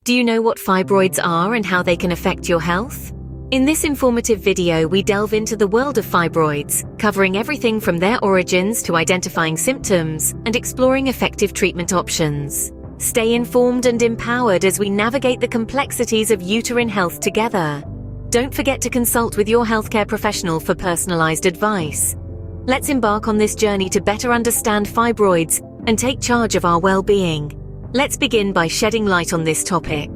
Do you know what fibroids are and how they can affect your health? In this informative video, we delve into the world of fibroids, covering everything from their origins to identifying symptoms and exploring effective treatment options. Stay informed and empowered as we navigate the complexities of uterine health together. Don't forget to consult with your healthcare professional for personalized advice. Let's embark on this journey to better understand fibroids and take charge of our well-being. Let's begin by shedding light on this topic.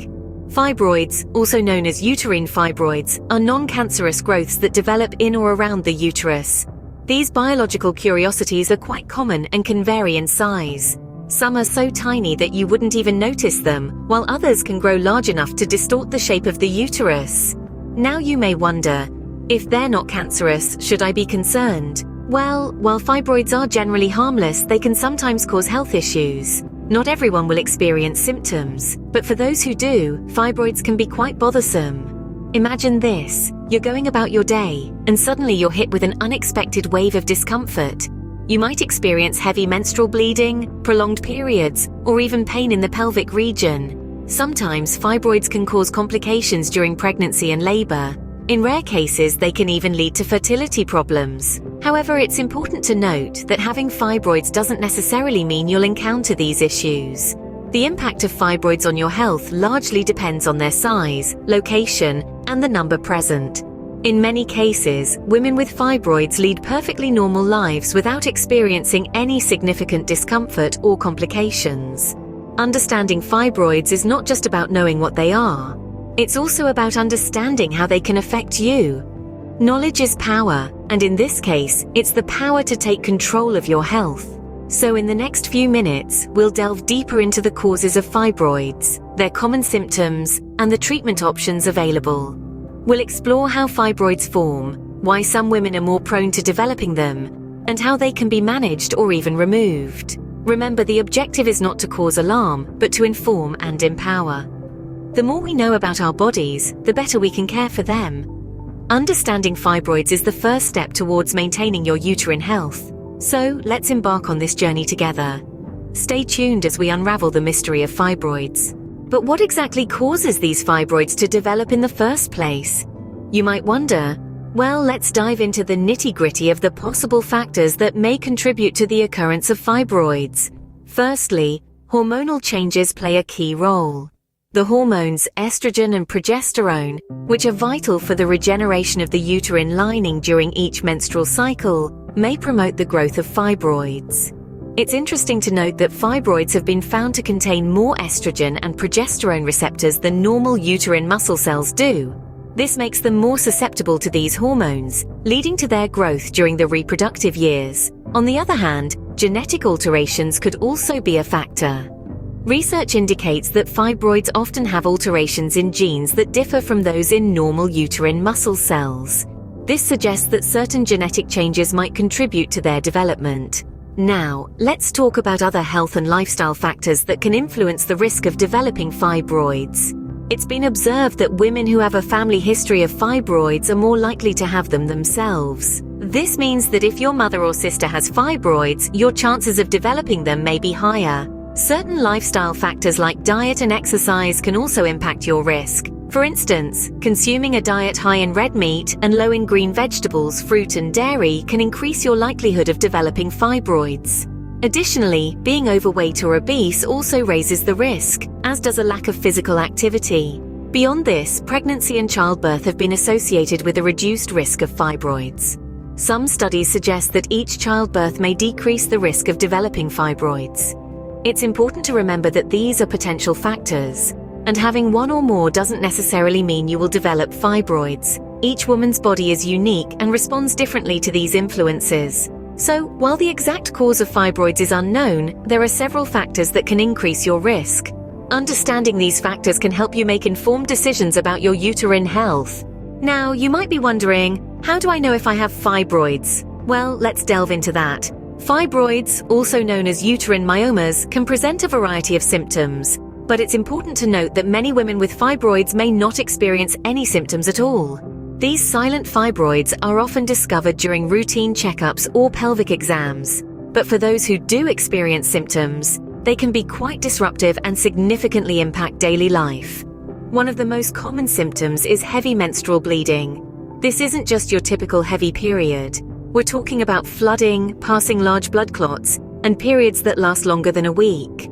Fibroids, also known as uterine fibroids, are non-cancerous growths that develop in or around the uterus. These biological curiosities are quite common and can vary in size. Some are so tiny that you wouldn't even notice them, while others can grow large enough to distort the shape of the uterus. Now you may wonder, if they're not cancerous, should I be concerned? Well, while fibroids are generally harmless, they can sometimes cause health issues. Not everyone will experience symptoms, but for those who do, fibroids can be quite bothersome. Imagine this: you're going about your day, and suddenly you're hit with an unexpected wave of discomfort. You might experience heavy menstrual bleeding, prolonged periods, or even pain in the pelvic region. Sometimes fibroids can cause complications during pregnancy and labor. In rare cases, they can even lead to fertility problems. However, it's important to note that having fibroids doesn't necessarily mean you'll encounter these issues. The impact of fibroids on your health largely depends on their size, location, and the number present. In many cases, women with fibroids lead perfectly normal lives without experiencing any significant discomfort or complications. Understanding fibroids is not just about knowing what they are. It's also about understanding how they can affect you. Knowledge is power, and in this case, it's the power to take control of your health. So in the next few minutes, we'll delve deeper into the causes of fibroids, their common symptoms, and the treatment options available. We'll explore how fibroids form, why some women are more prone to developing them, and how they can be managed or even removed. Remember, the objective is not to cause alarm, but to inform and empower. The more we know about our bodies, the better we can care for them. Understanding fibroids is the first step towards maintaining your uterine health. So, let's embark on this journey together. Stay tuned as we unravel the mystery of fibroids. But what exactly causes these fibroids to develop in the first place? You might wonder. Well, let's dive into the nitty-gritty of the possible factors that may contribute to the occurrence of fibroids. Firstly, hormonal changes play a key role. The hormones estrogen and progesterone, which are vital for the regeneration of the uterine lining during each menstrual cycle, may promote the growth of fibroids. It's interesting to note that fibroids have been found to contain more estrogen and progesterone receptors than normal uterine muscle cells do. This makes them more susceptible to these hormones, leading to their growth during the reproductive years. On the other hand, genetic alterations could also be a factor. Research indicates that fibroids often have alterations in genes that differ from those in normal uterine muscle cells. This suggests that certain genetic changes might contribute to their development. Now, let's talk about other health and lifestyle factors that can influence the risk of developing fibroids. It's been observed that women who have a family history of fibroids are more likely to have them themselves. This means that if your mother or sister has fibroids, your chances of developing them may be higher. Certain lifestyle factors like diet and exercise can also impact your risk. For instance, consuming a diet high in red meat and low in green vegetables, fruit, and dairy can increase your likelihood of developing fibroids. Additionally, being overweight or obese also raises the risk, as does a lack of physical activity. Beyond this, pregnancy and childbirth have been associated with a reduced risk of fibroids. Some studies suggest that each childbirth may decrease the risk of developing fibroids. It's important to remember that these are potential factors, and having one or more doesn't necessarily mean you will develop fibroids. Each woman's body is unique and responds differently to these influences. So, while the exact cause of fibroids is unknown, there are several factors that can increase your risk. Understanding these factors can help you make informed decisions about your uterine health. Now, you might be wondering, how do I know if I have fibroids? Well, let's delve into that. Fibroids, also known as uterine myomas, can present a variety of symptoms, but it's important to note that many women with fibroids may not experience any symptoms at all. These silent fibroids are often discovered during routine checkups or pelvic exams. But for those who do experience symptoms, They can be quite disruptive and significantly impact daily life. One of the most common symptoms is heavy menstrual bleeding. This isn't just your typical heavy period. We're talking about flooding, passing large blood clots, and periods that last longer than a week.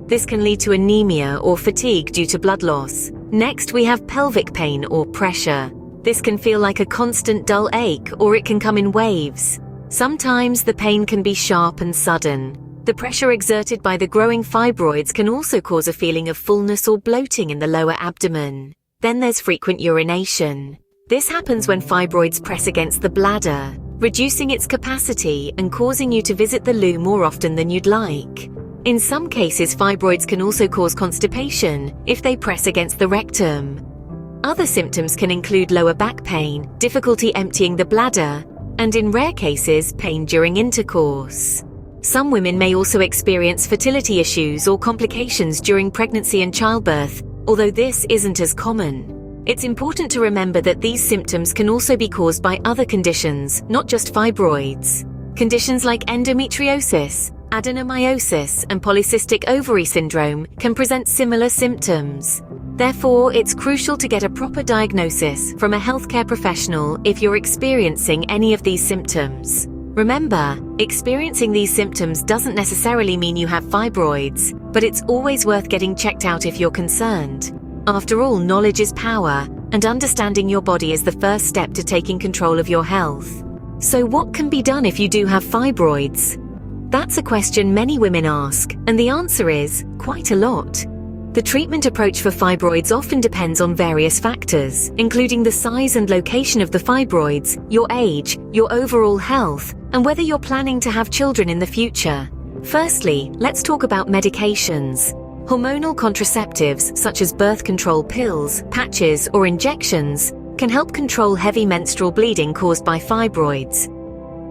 This can lead to anemia or fatigue due to blood loss. Next, we have pelvic pain or pressure. This can feel like a constant dull ache, or it can come in waves. Sometimes the pain can be sharp and sudden. The pressure exerted by the growing fibroids can also cause a feeling of fullness or bloating in the lower abdomen. Then there's frequent urination. This happens when fibroids press against the bladder, reducing its capacity and causing you to visit the loo more often than you'd like. In some cases, fibroids can also cause constipation if they press against the rectum. Other symptoms can include lower back pain, difficulty emptying the bladder, and in rare cases, pain during intercourse. Some women may also experience fertility issues or complications during pregnancy and childbirth, although this isn't as common. It's important to remember that these symptoms can also be caused by other conditions, not just fibroids. Conditions like endometriosis, adenomyosis, and polycystic ovary syndrome can present similar symptoms. Therefore, it's crucial to get a proper diagnosis from a healthcare professional if you're experiencing any of these symptoms. Remember, experiencing these symptoms doesn't necessarily mean you have fibroids, but it's always worth getting checked out if you're concerned. After all, knowledge is power, and understanding your body is the first step to taking control of your health. So what can be done if you do have fibroids? That's a question many women ask, and the answer is quite a lot. The treatment approach for fibroids often depends on various factors, including the size and location of the fibroids, your age, your overall health, and whether you're planning to have children in the future. Firstly, let's talk about medications. Hormonal contraceptives, such as birth control pills, patches, or injections, can help control heavy menstrual bleeding caused by fibroids.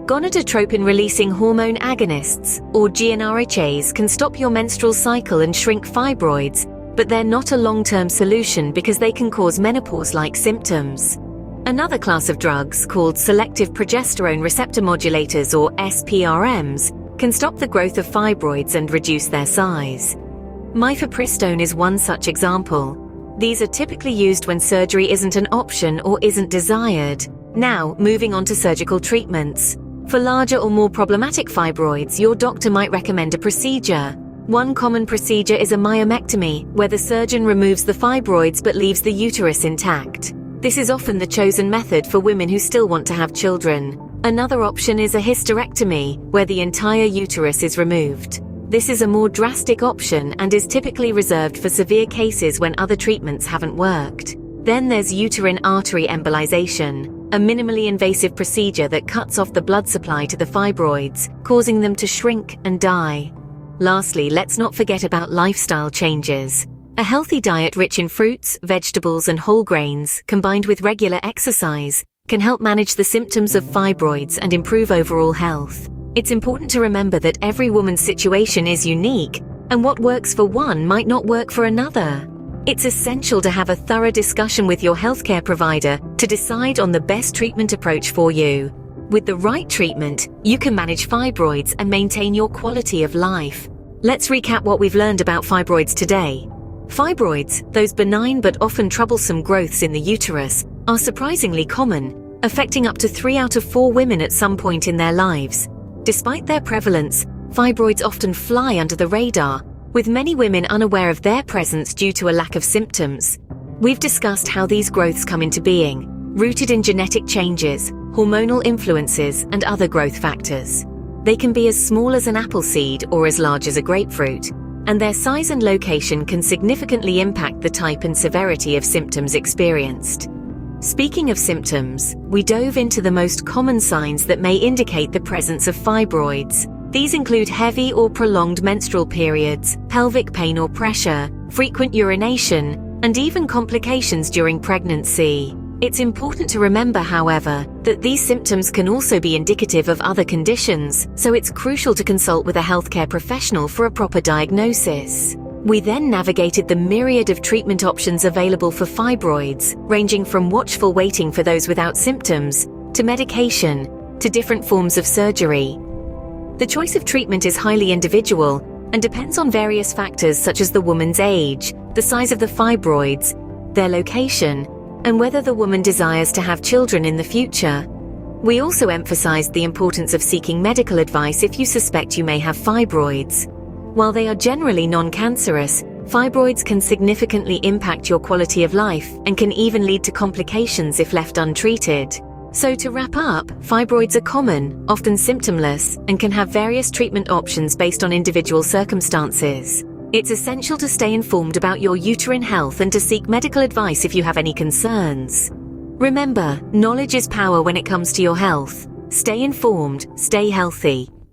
Gonadotropin-releasing hormone agonists, or GnRHAs, can stop your menstrual cycle and shrink fibroids, but they're not a long-term solution because they can cause menopause-like symptoms. Another class of drugs, called selective progesterone receptor modulators, or SPRMs, can stop the growth of fibroids and reduce their size. Mifepristone is one such example. These are typically used when surgery isn't an option or isn't desired. Now, moving on to surgical treatments. For larger or more problematic fibroids, your doctor might recommend a procedure. One common procedure is a myomectomy, where the surgeon removes the fibroids but leaves the uterus intact. This is often the chosen method for women who still want to have children. Another option is a hysterectomy, where the entire uterus is removed. This is a more drastic option and is typically reserved for severe cases when other treatments haven't worked. Then there's uterine artery embolization, a minimally invasive procedure that cuts off the blood supply to the fibroids, causing them to shrink and die. Lastly, let's not forget about lifestyle changes. A healthy diet rich in fruits, vegetables, and whole grains, combined with regular exercise, can help manage the symptoms of fibroids and improve overall health. It's important to remember that every woman's situation is unique, and what works for one might not work for another. It's essential to have a thorough discussion with your healthcare provider to decide on the best treatment approach for you. With the right treatment, you can manage fibroids and maintain your quality of life. Let's recap what we've learned about fibroids today. Fibroids, those benign but often troublesome growths in the uterus, are surprisingly common, affecting up to 3 out of 4 women at some point in their lives. Despite their prevalence, fibroids often fly under the radar, with many women unaware of their presence due to a lack of symptoms. We've discussed how these growths come into being, rooted in genetic changes, hormonal influences, and other growth factors. They can be as small as an apple seed or as large as a grapefruit, and their size and location can significantly impact the type and severity of symptoms experienced. Speaking of symptoms, we dove into the most common signs that may indicate the presence of fibroids. These include heavy or prolonged menstrual periods, pelvic pain or pressure, frequent urination, and even complications during pregnancy. It's important to remember, however, that these symptoms can also be indicative of other conditions, so it's crucial to consult with a healthcare professional for a proper diagnosis. We then navigated the myriad of treatment options available for fibroids, ranging from watchful waiting for those without symptoms, to medication, to different forms of surgery. The choice of treatment is highly individual, and depends on various factors such as the woman's age, the size of the fibroids, their location, and whether the woman desires to have children in the future. We also emphasized the importance of seeking medical advice if you suspect you may have fibroids. While they are generally non-cancerous, fibroids can significantly impact your quality of life and can even lead to complications if left untreated. So to wrap up, fibroids are common, often symptomless, and can have various treatment options based on individual circumstances. It's essential to stay informed about your uterine health and to seek medical advice if you have any concerns. Remember, knowledge is power when it comes to your health. Stay informed, stay healthy.